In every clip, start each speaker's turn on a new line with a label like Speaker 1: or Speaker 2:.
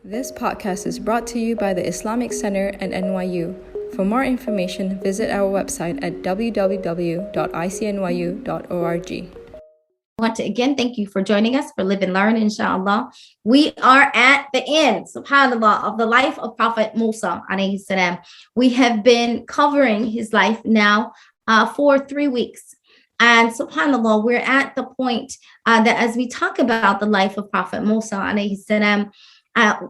Speaker 1: This podcast is brought to you by the Islamic Center and NYU. For more information, visit our website at www.icnyu.org.
Speaker 2: I want to again thank you for joining us for Live and Learn, inshallah. We are at the end, subhanAllah, of the life of Prophet Musa alayhi salam. We have been covering his life now for 3 weeks. And subhanAllah, we're at the point that as we talk about the life of Prophet Musa alayhi salam,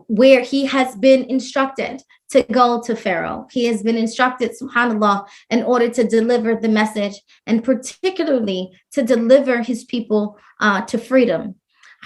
Speaker 2: where he has been instructed to go to Pharaoh. He has been instructed, subhanAllah, in order to deliver the message and particularly to deliver his people to freedom,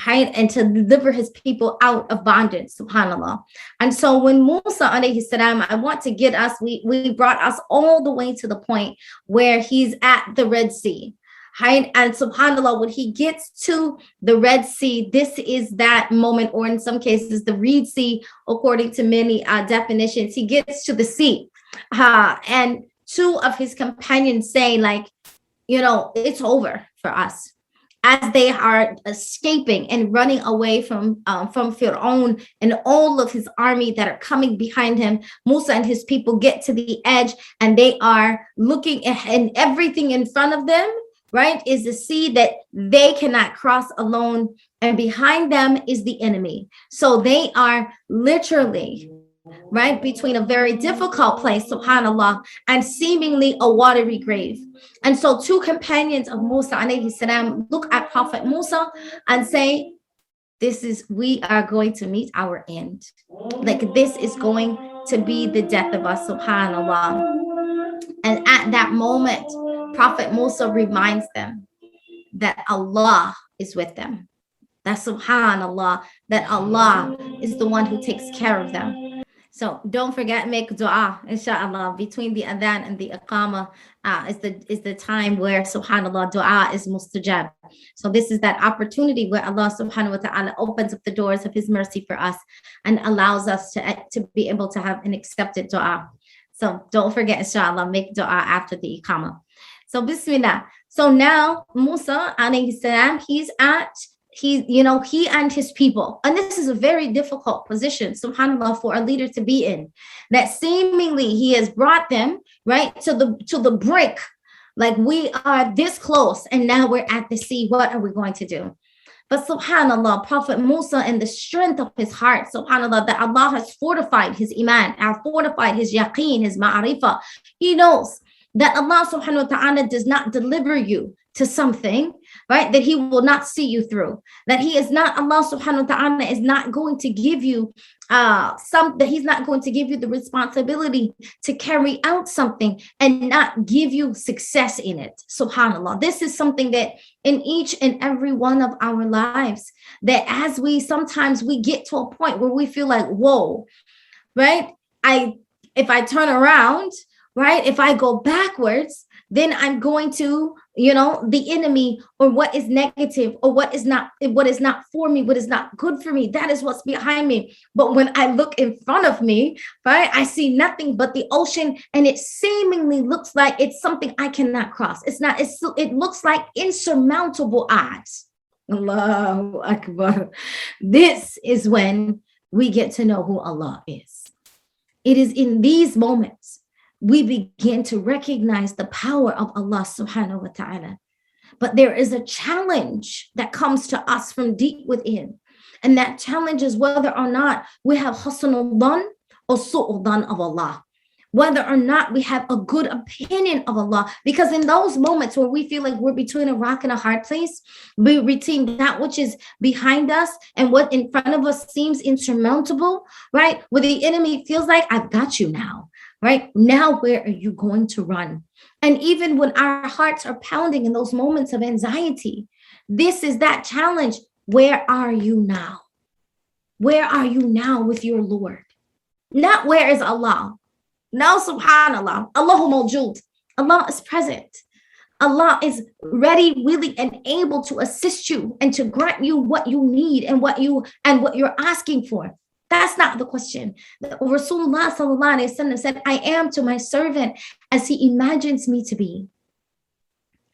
Speaker 2: right? And to deliver his people out of bondage, subhanAllah. And so when Musa alayhi salam, I want to get us, we brought us all the way to the point where he's at the Red Sea. Right? And subhanAllah, when he gets to the Red Sea, this is that moment, or in some cases, the Reed Sea, according to many definitions, he gets to the sea. And two of his companions say, like, it's over for us. As they are escaping and running away from Pharaoh and all of his army that are coming behind him, Musa and his people get to the edge and they are looking at, and everything in front of them, right, is the sea that they cannot cross alone. And behind them is the enemy. So they are literally, right, between a very difficult place, subhanAllah, and seemingly a watery grave. And so two companions of Musa alayhi salam look at Prophet Musa and say, we are going to meet our end. Like, this is going to be the death of us, subhanAllah. And at that moment, Prophet Musa reminds them that Allah is with them. That subhanAllah, that Allah is the one who takes care of them. So don't forget, make dua, inshallah, between the adhan and the iqamah is the time where, subhanAllah, dua is mustajab. So this is that opportunity where Allah subhanahu wa ta'ala opens up the doors of his mercy for us and allows us to be able to have an accepted dua. So don't forget, inshallah, make dua after the iqamah. So bismillah. So now Musa alayhi salam, he and his people. And this is a very difficult position, subhanAllah, for a leader to be in. That seemingly he has brought them, right, to the brink. Like, we are this close and now we're at the sea. What are we going to do? But subhanAllah, Prophet Musa, in the strength of his heart, subhanAllah, that Allah has fortified his iman, has fortified his yaqeen, his ma'arifah. He knows that Allah subhanahu wa ta'ala does not deliver you to something, right, that he will not see you through. That Allah subhanahu wa ta'ala is not going to give you that he's not going to give you the responsibility to carry out something and not give you success in it. Subhanallah. This is something that in each and every one of our lives, that as sometimes we get to a point where we feel like, whoa, right? If I turn around, right, if I go backwards, then I'm going to, the enemy, or what is negative, or what is not for me, what is not good for me, that is what's behind me. But when I look in front of me, right, I see nothing but the ocean, and it seemingly looks like it's something I cannot cross. It looks like insurmountable odds. Allahu Akbar. This is when we get to know who Allah is. It is in these moments we begin to recognize the power of Allah subhanahu wa ta'ala. But there is a challenge that comes to us from deep within. And that challenge is whether or not we have husnul dhan or su'ul dhan of Allah. Whether or not we have a good opinion of Allah. Because in those moments where we feel like we're between a rock and a hard place, we retain that which is behind us and what in front of us seems insurmountable, right? Where the enemy feels like, I've got you now. Right now, where are you going to run? And even when our hearts are pounding in those moments of anxiety, this is that challenge. Where are you now? Where are you now with your Lord? Not where is Allah? Now, subhanAllah, Allahu mawjood. Allah is present. Allah is ready, willing, and able to assist you and to grant you what you need and what you're asking for. That's not the question. Rasulullah sallallahu alaihi wasallam said, I am to my servant as he imagines me to be.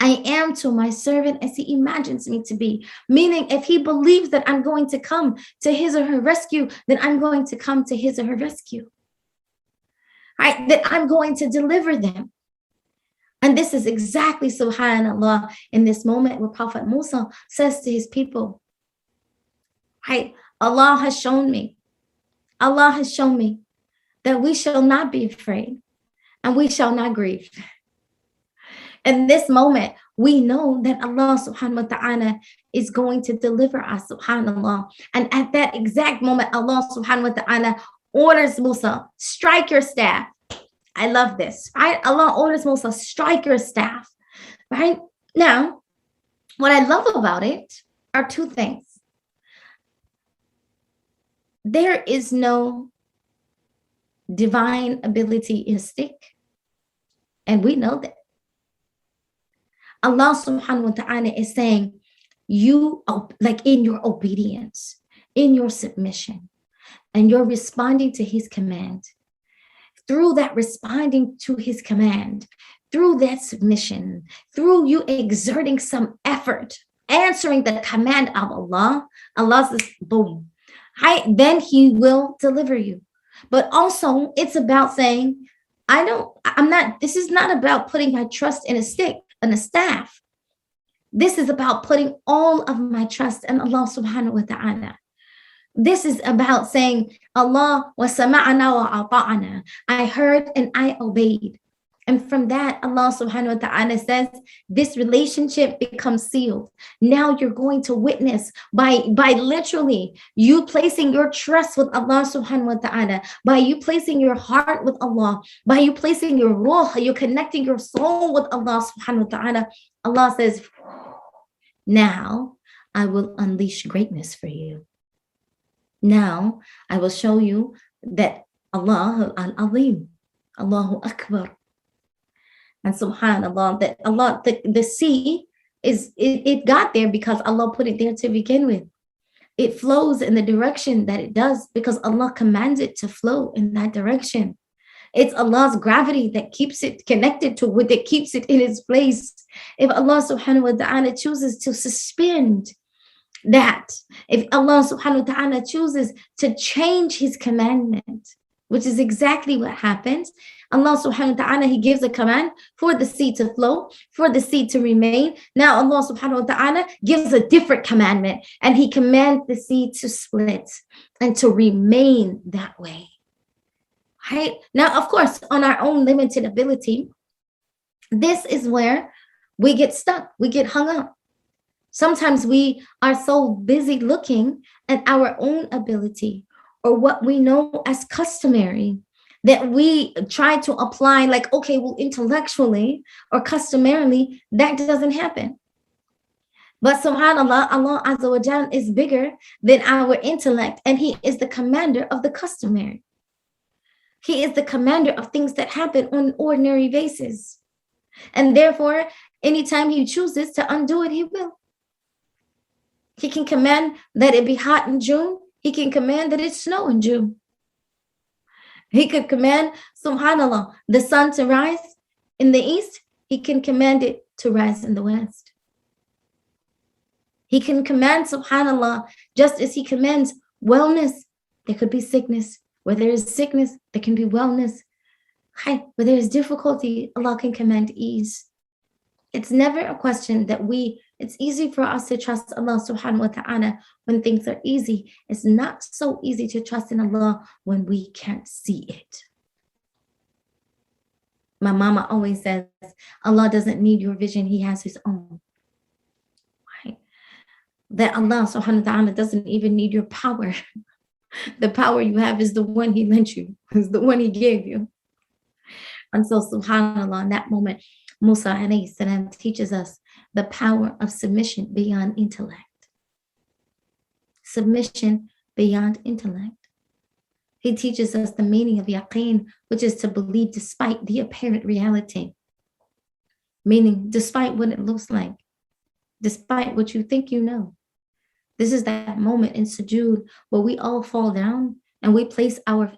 Speaker 2: I am to my servant as he imagines me to be. Meaning, if he believes that I'm going to come to his or her rescue, then I'm going to come to his or her rescue. Right? That I'm going to deliver them. And this is exactly, subhanAllah, in this moment where Prophet Musa says to his people, right? Allah has shown me that we shall not be afraid and we shall not grieve. In this moment, we know that Allah subhanahu wa ta'ala is going to deliver us, subhanAllah. And at that exact moment, Allah subhanahu wa ta'ala orders Musa, strike your staff. I love this, right? Allah orders Musa, strike your staff, right? Now, what I love about it are two things. There is no divine ability in a stick, and we know that. Allah subhanahu wa ta'ala is saying, you, like in your obedience, in your submission, and you're responding to his command. Through that responding to his command, through that submission, through you exerting some effort, answering the command of Allah, Allah says, boom, right? Then he will deliver you. But also it's about saying, this is not about putting my trust in a stick, in a staff. This is about putting all of my trust in Allah subhanahu wa ta'ala. This is about saying, Allah wa sama'ana wa ata'ana. I heard and I obeyed. And from that, Allah subhanahu wa ta'ala says, this relationship becomes sealed. Now you're going to witness by literally you placing your trust with Allah subhanahu wa ta'ala, by you placing your heart with Allah, by you placing your ruh, you're connecting your soul with Allah subhanahu wa ta'ala. Allah says, now I will unleash greatness for you. Now I will show you that Allah al-Azim, Allahu Akbar. And subhanAllah, that Allah, the sea it got there because Allah put it there to begin with. It flows in the direction that it does because Allah commands it to flow in that direction. It's Allah's gravity that keeps it connected to what that keeps it in its place. If Allah subhanahu wa ta'ala chooses to suspend that, if Allah subhanahu wa ta'ala chooses to change his commandment, which is exactly what happens, Allah subhanahu wa ta'ala, he gives a command for the sea to flow, for the sea to remain. Now Allah subhanahu wa ta'ala gives a different commandment and he commands the sea to split and to remain that way. Right? Now, of course, on our own limited ability, this is where we get stuck, we get hung up. Sometimes we are so busy looking at our own ability or what we know as customary that we try to apply like, okay, well, intellectually or customarily, that doesn't happen. But subhanAllah, Allah Azza wa Jal is bigger than our intellect and he is the commander of the customary. He is the commander of things that happen on an ordinary basis. And therefore, anytime he chooses to undo it, he will. He can command that it be hot in June. He can command that it snow in June. He could command, subhanAllah, the sun to rise in the east. He can command it to rise in the west. He can command, subhanAllah, just as he commands wellness, there could be sickness. Where there is sickness, there can be wellness. Where there is difficulty, Allah can command ease. It's never a question that it's easy for us to trust Allah subhanahu wa ta'ala when things are easy. It's not so easy to trust in Allah when we can't see it. My mama always says, Allah doesn't need your vision, he has his own. Right? That Allah subhanahu wa ta'ala doesn't even need your power. The power you have is the one he lent you, is the one he gave you. And so subhanAllah, in that moment, Musa alayhi salam teaches us the power of submission beyond intellect. Submission beyond intellect. He teaches us the meaning of yaqeen, which is to believe despite the apparent reality. Meaning, despite what it looks like, despite what you think you know. This is that moment in sujood where we all fall down and we place our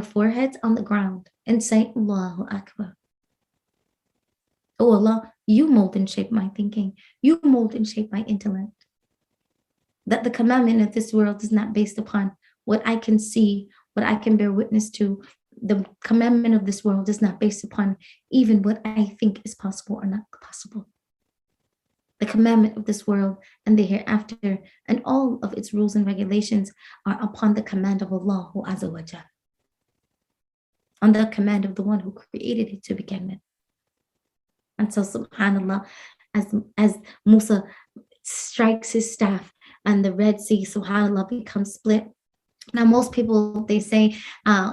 Speaker 2: foreheads on the ground and say, Allahu Akbar. Oh Allah, you mold and shape my thinking. You mold and shape my intellect. That the commandment of this world is not based upon what I can see, what I can bear witness to. The commandment of this world is not based upon even what I think is possible or not possible. The commandment of this world and the hereafter and all of its rules and regulations are upon the command of Allah Azza wa Jal, on the command of the one who created it to begin with. And so subhanAllah, as Musa strikes his staff and the Red Sea, subhanAllah, becomes split. Now, most people, they say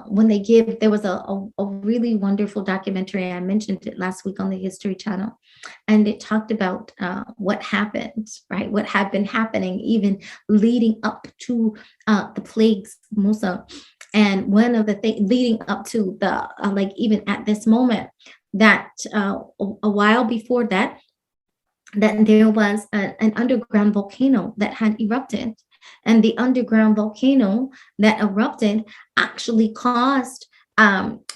Speaker 2: when they give, there was a really wonderful documentary. I mentioned it last week on the History Channel, and it talked about what happened, right? What had been happening even leading up to the plagues, Musa. And one of the things leading up to the, like even at this moment, that a while before that there was an underground volcano that had erupted. And the underground volcano that erupted actually caused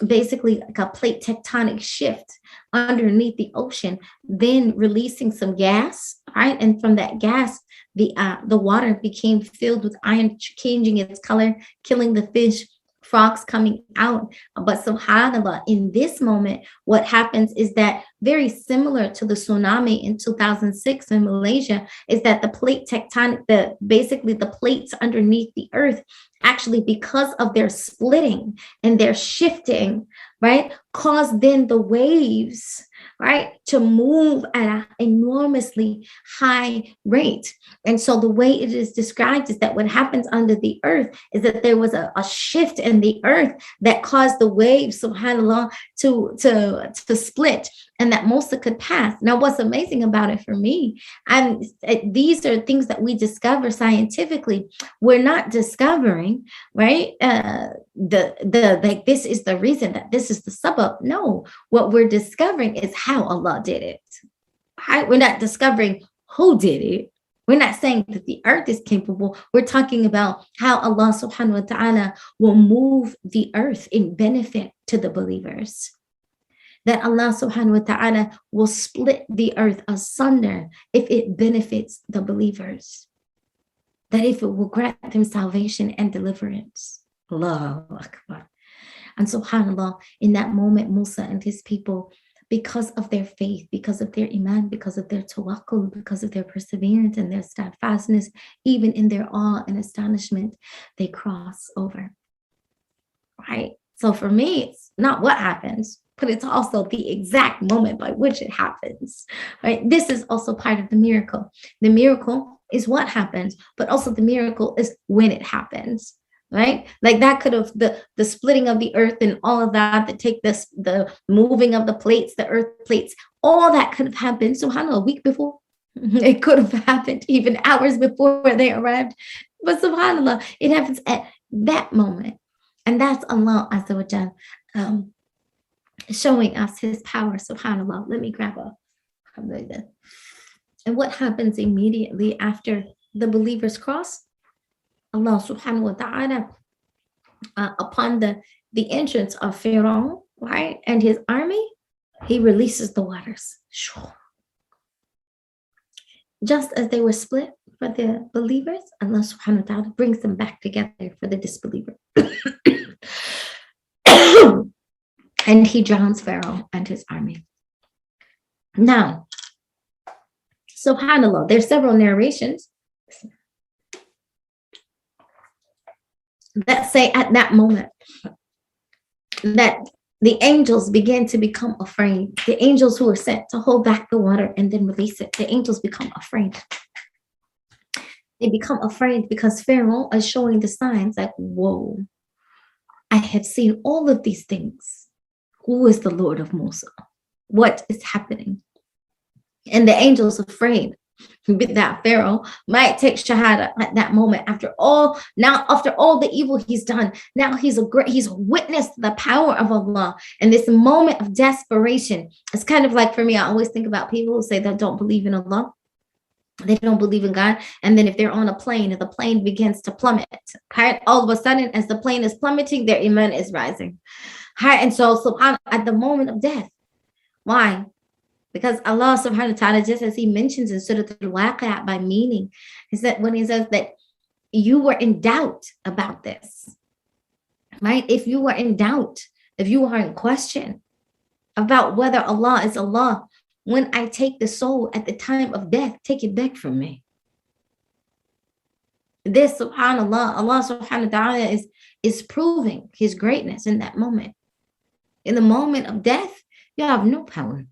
Speaker 2: basically like a plate tectonic shift underneath the ocean, then releasing some gas, right? And from that gas, the water became filled with iron, changing its color, killing the fish, frogs coming out. But subhanAllah, in this moment, what happens is that very similar to the tsunami in 2006 in Malaysia, is that the plate tectonic, basically the plates underneath the earth, actually because of their splitting and their shifting, right, cause then the waves, right, to move at an enormously high rate. And so the way it is described is that what happens under the earth is that there was a shift in the earth that caused the waves, subhanAllah, to split, and that Musa could pass. Now, what's amazing about it for me, and these are things that we discover scientifically. We're not discovering, right, like this is the reason, that this is the sabab. No, what we're discovering is how Allah did it. Right? We're not discovering who did it. We're not saying that the earth is capable. We're talking about how Allah subhanahu wa ta'ala will move the earth in benefit to the believers. That Allah subhanahu wa ta'ala will split the earth asunder if it benefits the believers. That if it will grant them salvation and deliverance. Allahu Akbar. And subhanAllah, in that moment, Musa and his people, because of their faith, because of their iman, because of their tawakkul, because of their perseverance and their steadfastness, even in their awe and astonishment, they cross over. Right? So for me, it's not what happens, but it's also the exact moment by which it happens. Right? This is also part of the miracle. The miracle is what happens, but also the miracle is when it happens. Right? Like that could have, the splitting of the earth and all of that, take this, the moving of the plates, the earth plates, all that could have happened, subhanAllah, a week before. It could have happened even hours before they arrived. But subhanAllah, it happens at that moment. And that's Allah Azza wa Jal showing us his power, subhanAllah. Let me grab a. And what happens immediately after the believers cross? Allah subhanahu wa ta'ala, upon the entrance of Pharaoh, right, and his army, he releases the waters. Just as they were split for the believers, Allah subhanahu wa ta'ala brings them back together for the disbeliever. And he drowns Pharaoh and his army. Now, subhanAllah, there's several narrations that say at that moment that the angels began to become afraid. The angels who were sent to hold back the water and then release it, the angels become afraid. They become afraid because Pharaoh is showing the signs like, whoa, I have seen all of these things. Who is the Lord of Musa? What is happening? And the angels afraid that Pharaoh might take shahada at that moment. After all the evil he's done, now he's witnessed the power of Allah. And this moment of desperation, it's kind of like, for me, I always think about people who say they don't believe in Allah. They don't believe in God. And then if they're on a plane and the plane begins to plummet, right, all of a sudden, as the plane is plummeting, their iman is rising. Right? And so at the moment of death, why? Because Allah subhanahu wa ta'ala, just as he mentions in Surah Al-Waqi'ah by meaning, is that when he says that you were in doubt about this, right? If you were in doubt, if you were in question about whether Allah is Allah, when I take the soul at the time of death, take it back from me. This, subhanAllah, Allah subhanahu wa ta'ala is proving his greatness in that moment. In the moment of death, you have no power.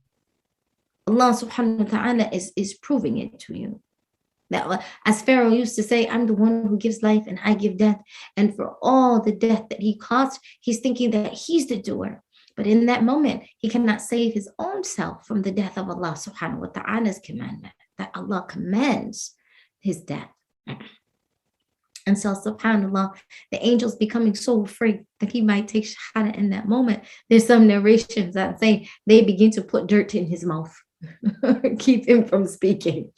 Speaker 2: Allah subhanahu wa ta'ala is proving it to you. That, as Pharaoh used to say, I'm the one who gives life and I give death. And for all the death that he caused, he's thinking that he's the doer. But in that moment, he cannot save his own self from the death of Allah subhanahu wa ta'ala's commandment, that Allah commands his death. And so, subhanAllah, the angels becoming so afraid that he might take shahada in that moment. There's some narrations that say they begin to put dirt in his mouth, keep him from speaking,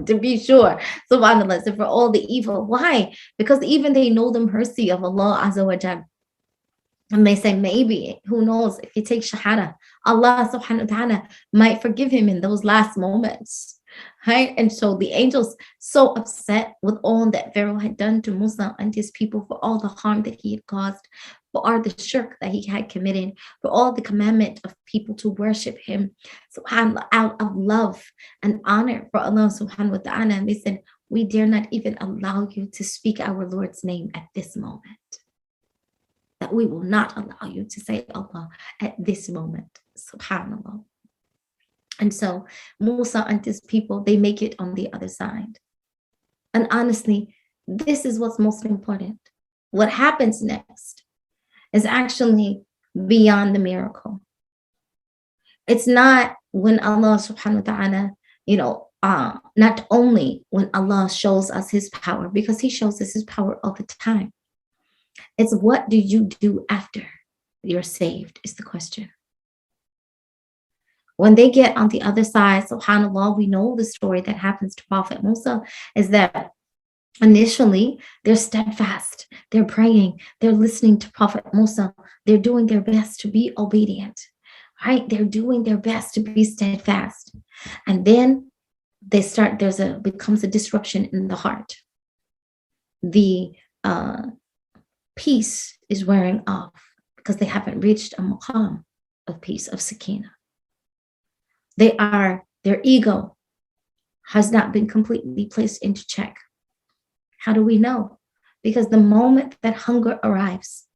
Speaker 2: to be sure. SubhanAllah, so for all the evil. Why? Because even they know the mercy of Allah Azza wa Jal. And they say, maybe, who knows, if he takes shahada, Allah subhanahu wa ta'ala might forgive him in those last moments. Right? And so the angels so upset with all that Pharaoh had done to Musa and his people, for all the harm that he had caused, for all the shirk that he had committed, for all the commandment of people to worship him, subhanAllah, out of love and honor for Allah subhanahu wa ta'ala. And they said, we dare not even allow you to speak our Lord's name at this moment. That we will not allow you to say Allah at this moment. SubhanAllah. And so Musa and his people, they make it on the other side. And honestly, this is what's most important. What happens next is actually beyond the miracle. It's not when Allah subhanahu wa ta'ala, not only when Allah shows us his power, because he shows us his power all the time. It's what do you do after you're saved is the question. When they get on the other side, subhanAllah, we know the story that happens to Prophet Musa is that initially they're steadfast, they're praying, they're listening to Prophet Musa, they're doing their best to be obedient, right? They're doing their best to be steadfast. And then they start, becomes a disruption in the heart. The peace is wearing off because they haven't reached a maqam of peace, of sakina. Their ego has not been completely placed into check. How do we know? Because the moment that hunger arrives,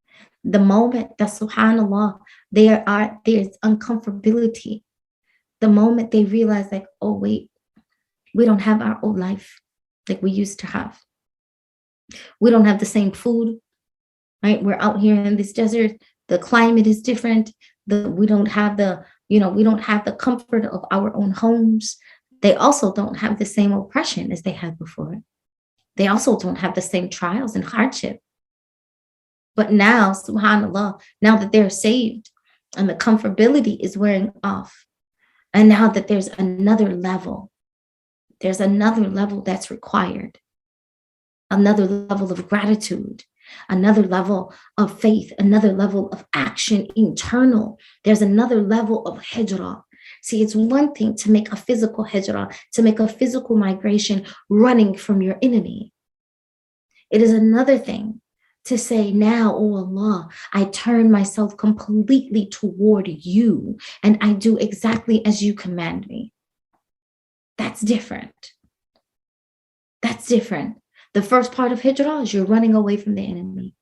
Speaker 2: the moment that subhanAllah, there's uncomfortability, the moment they realize like, oh wait, we don't have our old life like we used to have. We don't have the same food, right? We're out here in this desert. The climate is different. We don't have the comfort of our own homes. They also don't have the same oppression as they had before. They also don't have the same trials and hardship. But now, subhanAllah, now that they're saved and the comfortability is wearing off, and now that there's another level that's required, another level of gratitude, another level of faith, another level of action internal. There's another level of hijrah. See, it's one thing to make a physical hijrah, to make a physical migration running from your enemy. It is another thing to say, now, oh Allah, I turn myself completely toward you and I do exactly as you command me. That's different. That's different. The first part of hijrah is you're running away from the enemy,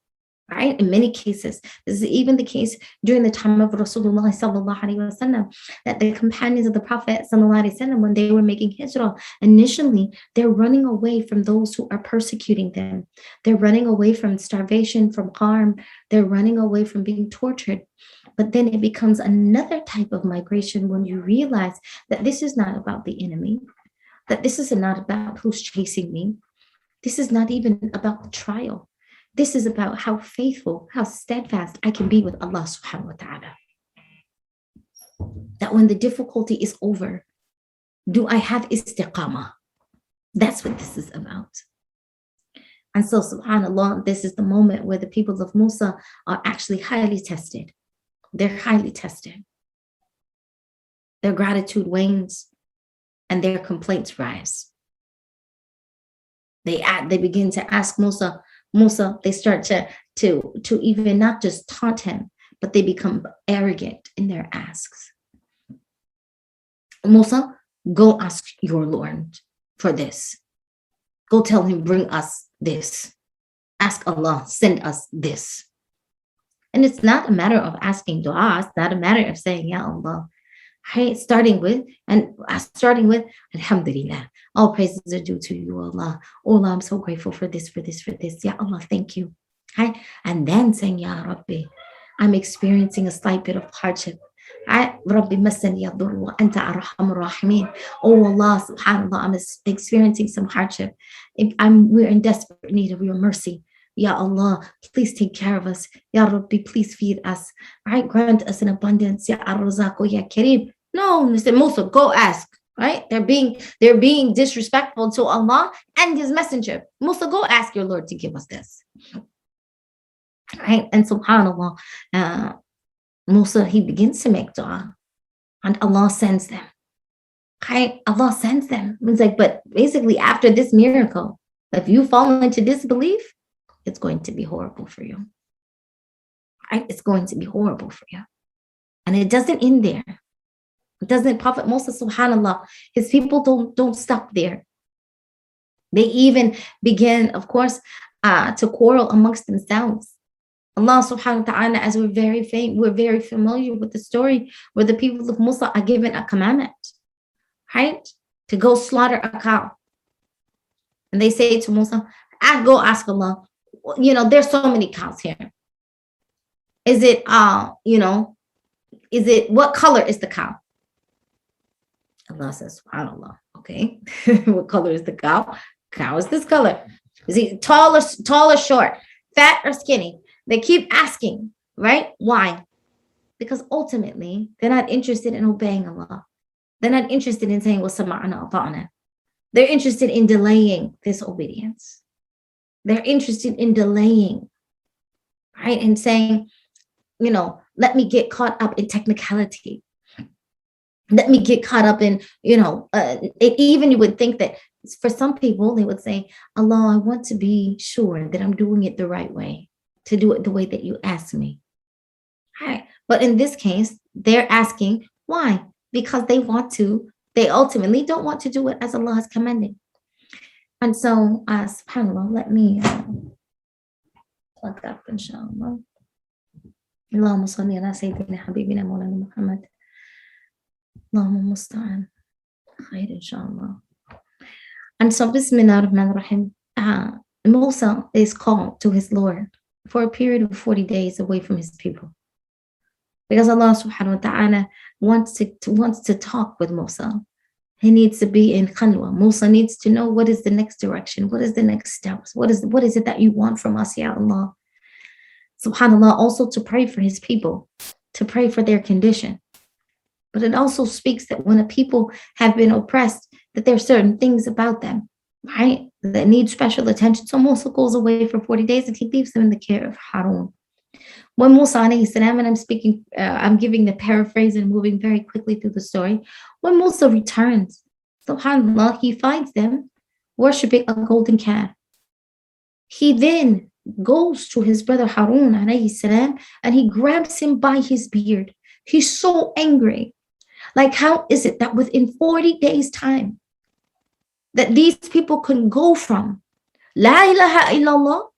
Speaker 2: right? In many cases, this is even the case during the time of Rasulullah sallallahu alaihi wasallam, that the companions of the Prophet sallallahu alaihi wasallam, when they were making hijrah, initially they're running away from those who are persecuting them. They're running away from starvation, from harm. They're running away from being tortured. But then it becomes another type of migration when you realize that this is not about the enemy, that this is not about who's chasing me. This is not even about the trial. This is about how faithful, how steadfast I can be with Allah subhanahu wa ta'ala. That when the difficulty is over, do I have istiqamah? That's what this is about. And so subhanAllah, this is the moment where the people of Musa are actually highly tested. They're highly tested. their gratitude wanes and their complaints rise. They begin to ask Musa. They start to even not just taunt him, but they become arrogant in their asks. Musa, go ask your Lord for this. Go tell him, bring us this. Ask Allah, send us this. And it's not a matter of asking dua. It's not a matter of saying, Ya Allah. Right? Starting with Alhamdulillah. All praises are due to you, Allah. Oh Allah, I'm so grateful for this. Ya Allah, thank you. Right? And then saying, Ya Rabbi, I'm experiencing a slight bit of hardship. Rabbi masani yadur wa anta arhamur rahimin. Oh Allah, subhanallah, I'm experiencing some hardship. We're in desperate need of your mercy. Ya Allah, please take care of us. Ya Rabbi, please feed us. Right? Grant us an abundance. Ya Ar-Razaq, Ya Kareem. No, Mr. Musa, go ask. Right? They're being disrespectful to Allah and His Messenger. Musa, go ask your Lord to give us this. Right? And subhanallah, Musa, he begins to make dua, and Allah sends them. Right? Allah sends them. It's like, but basically, after this miracle, if you fall into disbelief, it's going to be horrible for you. Right? It's going to be horrible for you. And it doesn't end there. It doesn't. Prophet Musa, subhanallah, his people don't stop there. They even begin, of course, to quarrel amongst themselves. Allah subhanahu wa ta'ala, as we're very familiar with the story where the people of Musa are given a commandment, right? To go slaughter a cow. And they say to Musa, go ask Allah, there's so many cows here. Is it, what color is the cow? Allah says, subhanallah, okay. What color is the cow? Cow is this color. Is he tall or short, fat or skinny? They keep asking, right? Why? Because ultimately, they're not interested in obeying Allah. They're not interested in saying, وَسَمَعْنَا وَأَطَعْنَا. They're interested in delaying this obedience. They're interested in delaying, right? And saying, let me get caught up in technicality. Let me get caught up in, even you would think that for some people, they would say, Allah, I want to be sure that I'm doing it the right way, to do it the way that you asked me. Right? But in this case, they're asking why? Because they ultimately don't want to do it as Allah has commanded. And so, subhanAllah, let me plug up, inshallah. Allahumma salli ala Sayyidina Habibina Mawlana Muhammad. Allahumma musta'an. Khair, inshallah. And so, Bismillah ar-Rahman ar-Rahim. Musa is called to his Lord for a period of 40 days away from his people. Because Allah subhanahu wa ta'ala wants to talk with Musa. He needs to be in khalwa. Musa needs to know what is the next direction, what is the next steps, what is it that you want from us, Ya Allah. SubhanAllah, also to pray for his people, to pray for their condition. But it also speaks that when a people have been oppressed, that there are certain things about them, right, that need special attention. So Musa goes away for 40 days and he leaves them in the care of Harun. When Musa alayhi salam, and I'm giving the paraphrase and moving very quickly through the story. When Musa returns, subhanAllah, he finds them worshiping a golden calf. He then goes to his brother Harun alayhi salam and he grabs him by his beard. He's so angry. Like, how is it that within 40 days time that these people can go from La ilaha illallah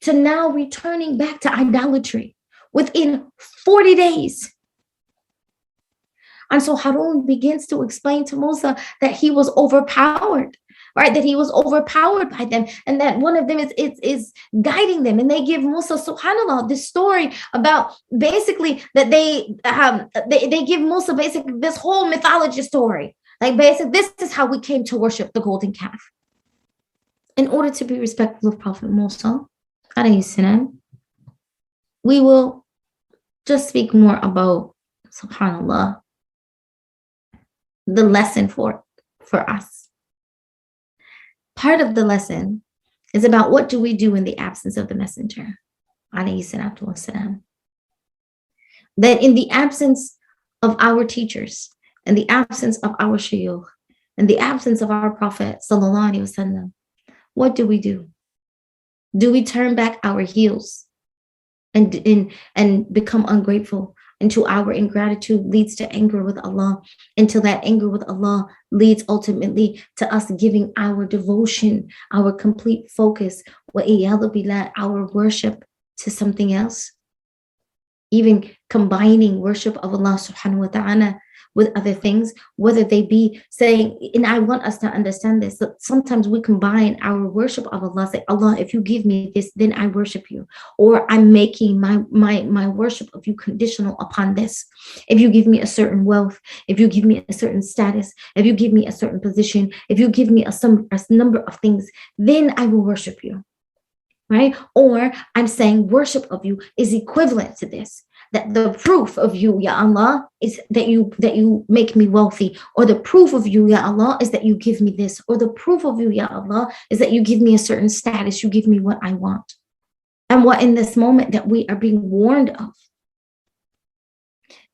Speaker 2: to now returning back to idolatry within 40 days? And so Harun begins to explain to Musa that he was overpowered, right? That he was overpowered by them, and that one of them is guiding them. And they give Musa, subhanAllah, this story about basically that they give Musa basically this whole mythology story. Like, basically, this is how we came to worship the golden calf. In order to be respectful of Prophet Musa, alayhi salam, we will just speak more about, subhanAllah, the lesson for us. Part of the lesson is about what do we do in the absence of the messenger, alayhi salatu wasalam. That in the absence of our teachers, in the absence of our shuyukh, in the absence of our Prophet sallallahu alaihi wasallam, what do we do? Do we turn back our heels and become ungrateful until our ingratitude leads to anger with Allah, until that anger with Allah leads ultimately to us giving our devotion, our complete focus, our worship to something else? Even combining worship of Allah subhanahu wa ta'ala with other things, whether they be saying, and I want us to understand this, that sometimes we combine our worship of Allah, say, Allah, if you give me this, then I worship you. Or I'm making my worship of you conditional upon this. If you give me a certain wealth, if you give me a certain status, if you give me a certain position, if you give me a number of things, then I will worship you. Right? Or I'm saying worship of you is equivalent to this. That the proof of you, Ya Allah, is that you make me wealthy, or the proof of you, Ya Allah, is that you give me this, or the proof of you, Ya Allah, is that you give me a certain status, you give me what I want. And what in this moment that we are being warned of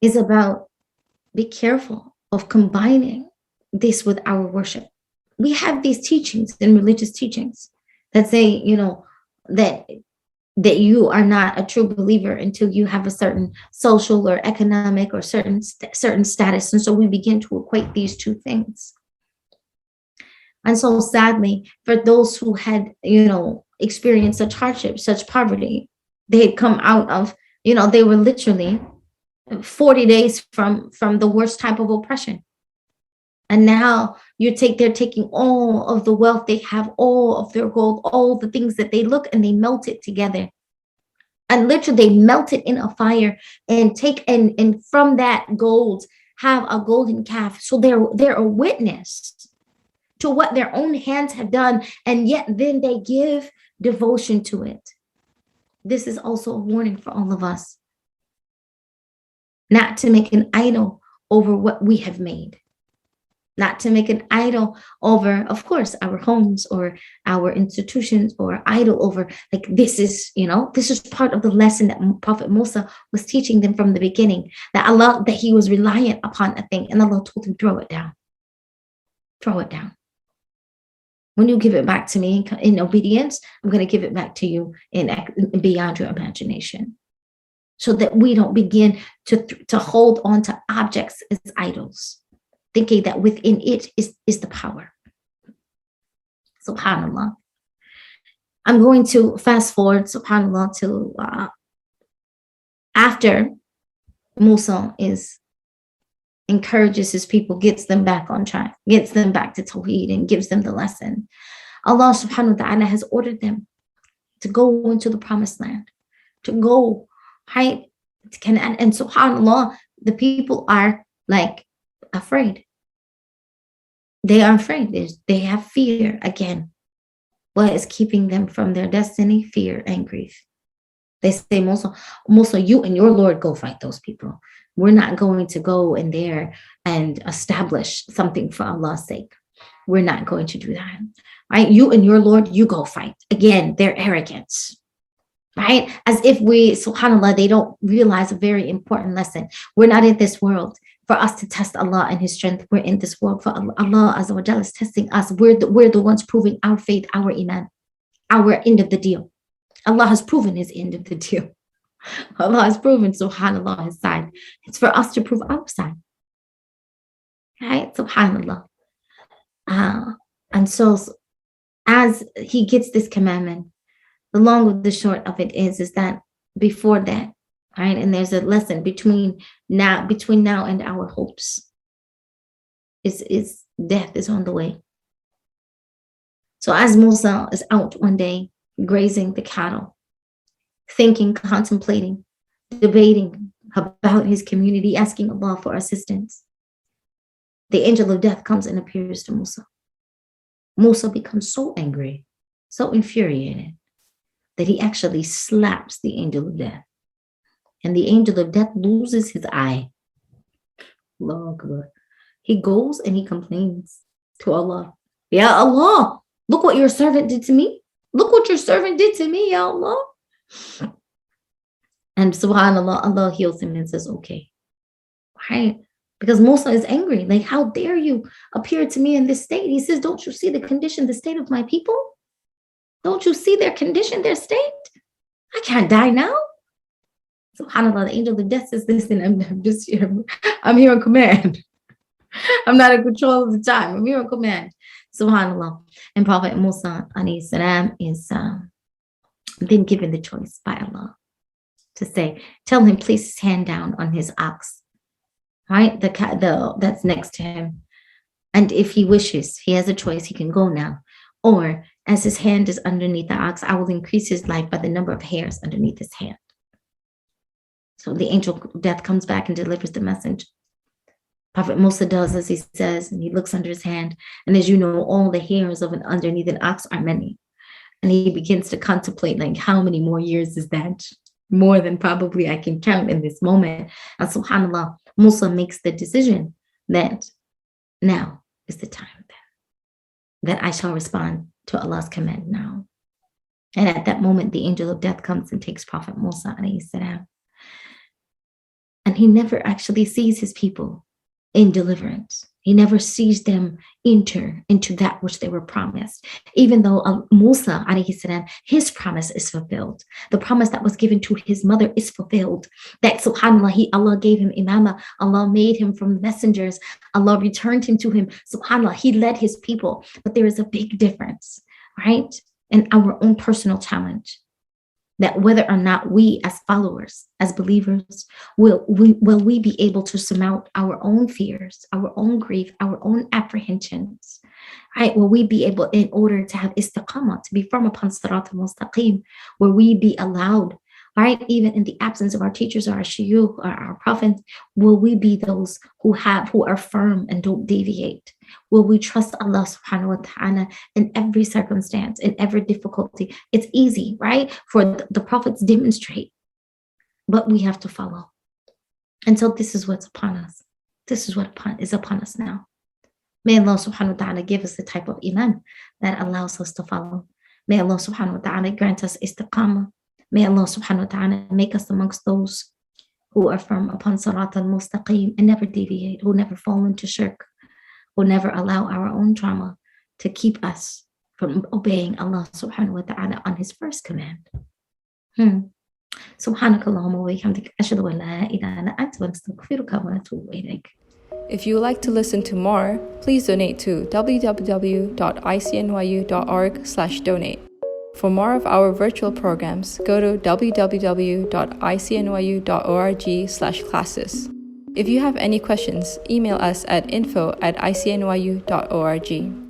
Speaker 2: is about, be careful of combining this with our worship. We have these teachings and religious teachings that say, that you are not a true believer until you have a certain social or economic or certain status. And so we begin to equate these two things. And so sadly, for those who had, experienced such hardship, such poverty, they had come out of, they were literally 40 days from the worst type of oppression. And now they're taking all of the wealth they have, all of their gold, all the things that they look, and they melt it together. And literally they melt it in a fire and and from that gold have a golden calf. So they're a witness to what their own hands have done, and yet then they give devotion to it. This is also a warning for all of us, not to make an idol over what we have made. Not to make an idol over, of course, our homes or our institutions, or idol over, like, this is part of the lesson that Prophet Musa was teaching them from the beginning, that he was reliant upon a thing, and Allah told him, throw it down. Throw it down. When you give it back to me in obedience, I'm going to give it back to you in beyond your imagination. So that we don't begin to hold on to objects as idols, thinking that within it is the power. SubhanAllah. I'm going to fast forward, SubhanAllah, to after Musa encourages his people, gets them back on track, gets them back to Tawheed, and gives them the lesson. Allah subhanahu wa ta'ala has ordered them to go into the promised land, to go, right? And SubhanAllah, the people are like afraid. They are afraid. They have fear again. What is keeping them from their destiny? Fear and grief. They say, Musa, you and your Lord go fight those people. We're not going to go in there and establish something for Allah's sake. We're not going to do that. Right? You and your Lord, you go fight. Again, their arrogance. Right? As if SubhanAllah, they don't realize a very important lesson. We're not in this world for us to test Allah and His strength. We're in this world for Allah Azza wa Jalla is testing us. We're the ones proving our faith, our iman, our end of the deal. Allah has proven His end of the deal. Allah has proven, SubhanAllah, His side. It's for us to prove our side. Right? SubhanAllah. And so as He gets this commandment, the long of the short of it is that before that, right, and there's a lesson between now and our hopes, is death is on the way. So as Musa is out one day grazing the cattle, thinking, contemplating, debating about his community, asking Allah for assistance, the angel of death comes and appears to Musa. Musa becomes so angry, so infuriated, that he actually slaps the angel of death. And the angel of death loses his eye. Allah Akbar. He goes and he complains to Allah. Ya Allah, look what your servant did to me. Look what your servant did to me, Ya Allah. And SubhanAllah, Allah heals him and says, okay. Right? because Musa is angry. Like, how dare you appear to me in this state? He says, don't you see the condition, the state of my people? Don't you see their condition, their state? I can't die now. SubhanAllah, the angel of death says, listen, I'm just here. I'm here on command. I'm not in control of the time. I'm here on command. SubhanAllah. And Prophet Musa alayhi salam is then given the choice by Allah to say, tell him, place his hand down on his ox, right? That's next to him. And if he wishes, he has a choice. He can go now. Or as his hand is underneath the ox, I will increase his life by the number of hairs underneath his hand. So the angel of death comes back and delivers the message. Prophet Musa does as he says, and he looks under his hand. And as you know, all the hairs of underneath an ox are many. And he begins to contemplate, like, how many more years is that? More than probably I can count in this moment. And subhanAllah, Musa makes the decision that now is the time that I shall respond to Allah's command now. And at that moment, the angel of death comes and takes Prophet Musa alayhi salam. And he never actually sees his people in deliverance. He never sees them enter into that which they were promised. Even though Musa alayhi salam, his promise is fulfilled. The promise that was given to his mother is fulfilled. That subhanAllah, Allah gave him imamah. Allah made him from messengers. Allah returned him to him. SubhanAllah, he led his people. But there is a big difference, right? In our own personal challenge. That whether or not we as followers, as believers, will we be able to surmount our own fears, our own grief, our own apprehensions, right? Will we be able, in order to have istiqamah, to be firm upon sirat al-mustaqim, will we be allowed, right? Even in the absence of our teachers or our shuyukh or our prophets, will we be those who are firm and don't deviate? Will we trust Allah subhanahu wa ta'ala in every circumstance, in every difficulty? It's easy, right? For the prophets demonstrate, but we have to follow. And so this is what's upon us. This is what is upon us now. May Allah subhanahu wa ta'ala give us the type of iman that allows us to follow. May Allah subhanahu wa ta'ala grant us istiqamah. May Allah subhanahu wa ta'ala make us amongst those who are firm upon sirat al-mustaqim and never deviate, who never fall into shirk, who never allow our own trauma to keep us from obeying Allah subhanahu wa ta'ala on his first command. Subhanakallahumma wa bihamdika ashhadu an la ilaha illa anta astaghfiruka wa atubu ilayk.
Speaker 1: If you would like to listen to more, please donate to www.icnyu.org/donate. For more of our virtual programs, go to www.icnyu.org/classes. If you have any questions, email us at info@icnyu.org.